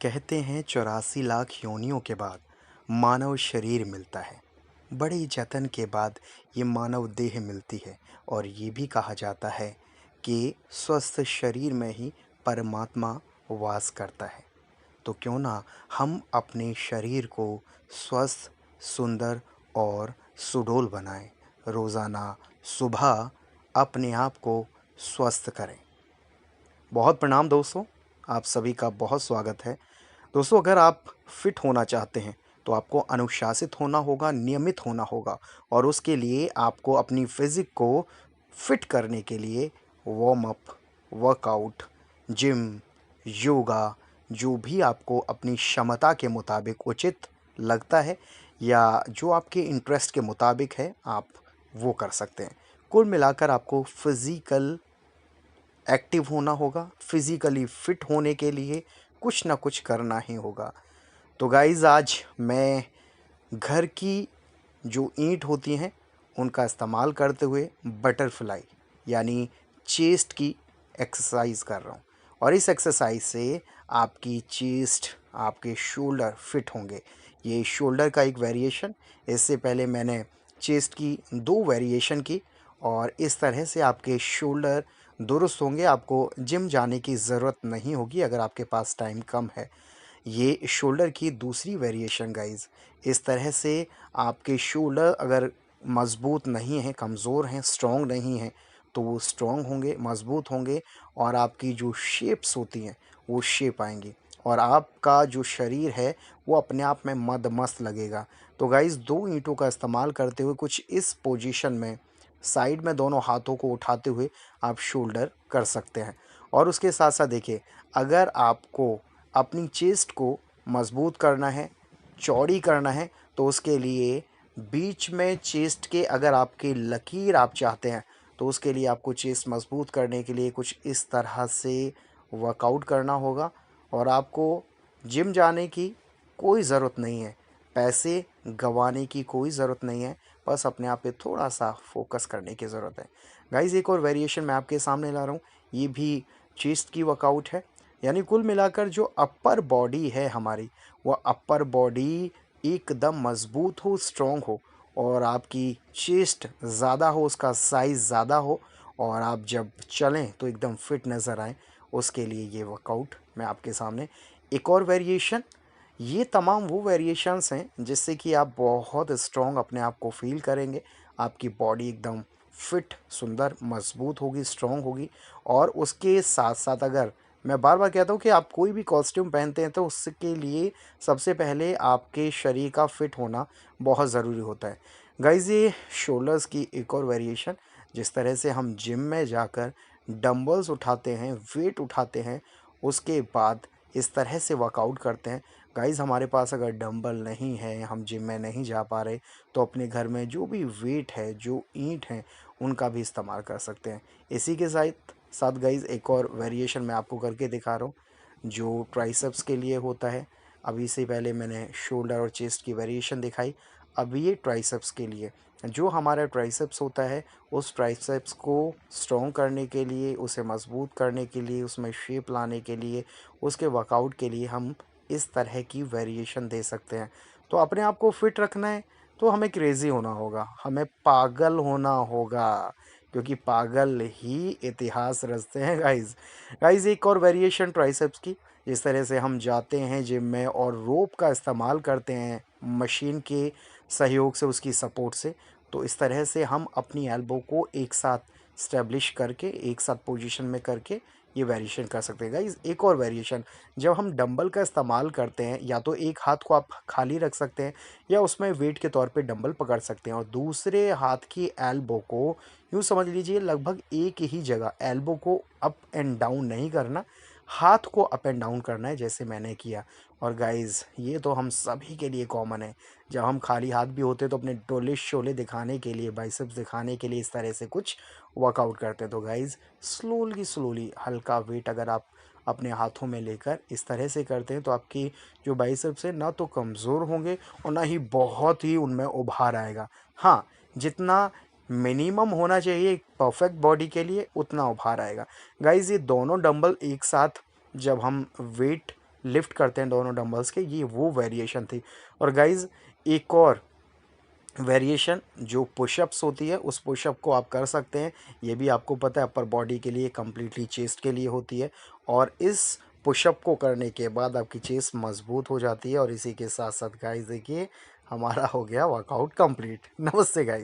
कहते हैं 84 लाख योनियों के बाद मानव शरीर मिलता है। बड़े जतन के बाद ये मानव देह मिलती है और ये भी कहा जाता है कि स्वस्थ शरीर में ही परमात्मा वास करता है। तो क्यों ना हम अपने शरीर को स्वस्थ, सुंदर और सुडौल बनाएं। रोज़ाना सुबह अपने आप को स्वस्थ करें। बहुत प्रणाम दोस्तों, आप सभी का बहुत स्वागत है। दोस्तों, अगर आप फिट होना चाहते हैं तो आपको अनुशासित होना होगा, नियमित होना होगा और उसके लिए आपको अपनी फिज़िक को फिट करने के लिए warm up, workout, gym, yoga, जो भी आपको अपनी क्षमता के मुताबिक उचित लगता है या जो आपके इंटरेस्ट के मुताबिक है, आप वो कर सकते हैं। कुल मिलाकर आपको फिज़िकल एक्टिव होना होगा, फिज़िकली फ़िट होने के लिए कुछ ना कुछ करना ही होगा। तो गाइज़, आज मैं घर की जो ईंट होती हैं उनका इस्तेमाल करते हुए बटरफ्लाई यानी चेस्ट की एक्सरसाइज कर रहा हूँ और इस एक्सरसाइज से आपकी चेस्ट, आपके शोल्डर फिट होंगे। ये शोल्डर का एक वेरिएशन, इससे पहले मैंने चेस्ट की 2 वेरिएशन की और इस तरह से आपके शोल्डर दुरुस्त होंगे। आपको जिम जाने की ज़रूरत नहीं होगी अगर आपके पास टाइम कम है। ये शोल्डर की दूसरी वेरिएशन गाइस, इस तरह से आपके शोल्डर अगर मज़बूत नहीं हैं, कमज़ोर हैं, स्ट्रॉन्ग नहीं हैं, तो वो स्ट्रॉन्ग होंगे, मज़बूत होंगे और आपकी जो शेप्स होती हैं वो शेप आएंगी और आपका जो शरीर है वो अपने आप में मस्त लगेगा। तो गाइस, 2 ईंटों का इस्तेमाल करते हुए कुछ इस पोजीशन में साइड में दोनों हाथों को उठाते हुए आप शोल्डर कर सकते हैं। और उसके साथ साथ देखिए, अगर आपको अपनी चेस्ट को मजबूत करना है, चौड़ी करना है, तो उसके लिए बीच में चेस्ट के अगर आपकी लकीर आप चाहते हैं तो उसके लिए आपको चेस्ट मजबूत करने के लिए कुछ इस तरह से वर्कआउट करना होगा और आपको जिम जाने की कोई ज़रूरत नहीं है, पैसे गंवाने की कोई ज़रूरत नहीं है, बस अपने आप पे थोड़ा सा फोकस करने की ज़रूरत है। गाइस, एक और वेरिएशन मैं आपके सामने ला रहा हूँ, ये भी चेस्ट की वर्कआउट है। यानी कुल मिलाकर जो अपर बॉडी है हमारी, वह अपर बॉडी एकदम मजबूत हो, स्ट्रॉन्ग हो और आपकी चेस्ट ज़्यादा हो, उसका साइज़ ज़्यादा हो और आप जब चलें तो एकदम फिट नज़र आएँ, उसके लिए ये वर्कआउट मैं आपके सामने। एक और वेरिएशन, ये तमाम वो वेरिएशंस हैं जिससे कि आप बहुत स्ट्रॉन्ग अपने आप को फील करेंगे। आपकी बॉडी एकदम फिट, सुंदर, मजबूत होगी, स्ट्रॉन्ग होगी और उसके साथ साथ अगर मैं बार बार कहता हूँ कि आप कोई भी कॉस्ट्यूम पहनते हैं तो उसके लिए सबसे पहले आपके शरीर का फिट होना बहुत ज़रूरी होता है। गाइज़, ये शोल्डर्स की एक और वेरिएशन, जिस तरह से हम जिम में जाकर डंबल्स उठाते हैं, वेट उठाते हैं, उसके बाद इस तरह से वर्कआउट करते हैं। गाइज़, हमारे पास अगर डंबल नहीं है, हम जिम में नहीं जा पा रहे, तो अपने घर में जो भी वेट है, जो ईंट हैं, उनका भी इस्तेमाल कर सकते हैं। इसी के साथ साथ गाइज़, एक और वेरिएशन मैं आपको करके दिखा रहा हूँ जो ट्राइसेप्स के लिए होता है। अभी से पहले मैंने शोल्डर और चेस्ट की वेरिएशन दिखाई, अब ये ट्राइसेप्स के लिए। जो हमारा ट्राइसेप्स होता है, उस ट्राइसेप्स को स्ट्रॉन्ग करने के लिए, उसे मजबूत करने के लिए, उसमें शेप लाने के लिए, उसके वर्कआउट के लिए हम इस तरह की वेरिएशन दे सकते हैं। तो अपने आप को फिट रखना है तो हमें क्रेज़ी होना होगा, हमें पागल होना होगा, क्योंकि पागल ही इतिहास रचते हैं गाइज़। गाइज़, एक और वेरिएशन ट्राइसेप्स की, जिस तरह से हम जाते हैं जिम में और रोप का इस्तेमाल करते हैं मशीन के सहयोग से, उसकी सपोर्ट से, तो इस तरह से हम अपनी एल्बो को एक साथ स्टैब्लिश करके, एक साथ पोजीशन में करके ये वेरिएशन कर सकते हैं। गाइज़, एक और वेरिएशन, जब हम डंबल का इस्तेमाल करते हैं, या तो एक हाथ को आप खाली रख सकते हैं या उसमें वेट के तौर पे डंबल पकड़ सकते हैं और दूसरे हाथ की एल्बो को यूँ समझ लीजिए लगभग एक ही जगह एल्बो को अप एंड डाउन नहीं करना, हाथ को अप एंड डाउन करना है जैसे मैंने किया। और गाइज़, ये तो हम सभी के लिए कॉमन है। जब हम खाली हाथ भी होते हैं तो अपने डोले शोले दिखाने के लिए, बाइसेप्स दिखाने के लिए इस तरह से कुछ वर्कआउट करते हैं। तो गाइज़, स्लोली स्लोली हल्का वेट अगर आप अपने हाथों में लेकर इस तरह से करते हैं तो आपकी जो बाइसेप्स है ना तो कमज़ोर होंगे और ना ही बहुत ही उनमें उभार आएगा। हाँ, जितना मिनिमम होना चाहिए एक परफेक्ट बॉडी के लिए, उतना उभार आएगा। गाइज़, ये दोनों डंबल एक साथ जब हम वेट लिफ्ट करते हैं दोनों डंबल्स के, ये वो वेरिएशन थी। और गाइज़ एक और वेरिएशन जो पुशअप्स होती है, उस पुशअप को आप कर सकते हैं। ये भी आपको पता है अपर बॉडी के लिए, कंप्लीटली चेस्ट के लिए होती है। और इस पुशअप को करने के बाद आपकी चेस्ट मजबूत हो जाती है। और इसी के साथ साथ गाइस देखिए हमारा हो गया वर्कआउट कंप्लीट। नमस्ते गाइस।